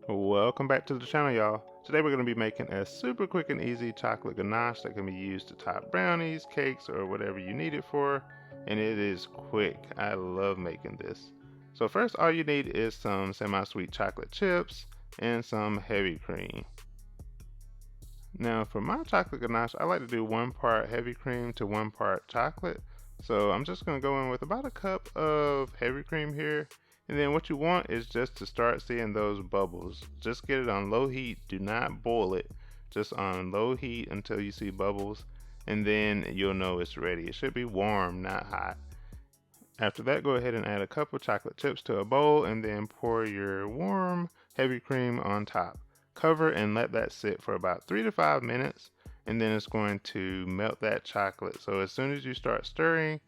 Welcome back to the channel, y'all. Today we're going to be making a super quick and easy chocolate ganache that can be used to top brownies, cakes, or whatever you need it for. And it is quick. I love making this. So first, all you need is some semi-sweet chocolate chips and some heavy cream. Now for my chocolate ganache, I like to do 1 part heavy cream to 1 part chocolate. So I'm just going to go in with about a cup of heavy cream here. And then what you want is just to start seeing those bubbles. Just get it on low heat. Do not boil it. Just on low heat until you see bubbles. And then you'll know it's ready. It should be warm, not hot. After that, go ahead and add a cup of chocolate chips to a bowl and then pour your warm heavy cream on top. Cover and let that sit for about 3 to 5 minutes, and then it's going to melt that chocolate. So as soon as you start stirring,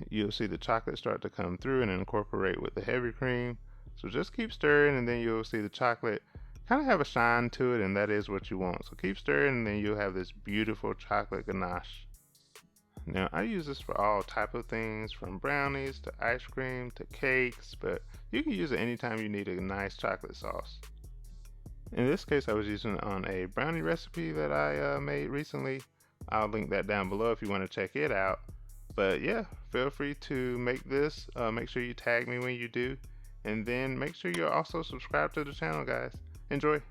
you'll see the chocolate start to come through and incorporate with the heavy cream. So just keep stirring, and then you'll see the chocolate kind of have a shine to it, and that is what you want. So keep stirring, and then you'll have this beautiful chocolate ganache. Now I use this for all type of things, from brownies to ice cream to cakes, but you can use it anytime you need a nice chocolate sauce. In this case, I was using it on a brownie recipe that I made recently. I'll link that down below if you want to check it out. But yeah, feel free to make this. Make sure you tag me when you do. And then make sure you're also subscribed to the channel, guys. Enjoy.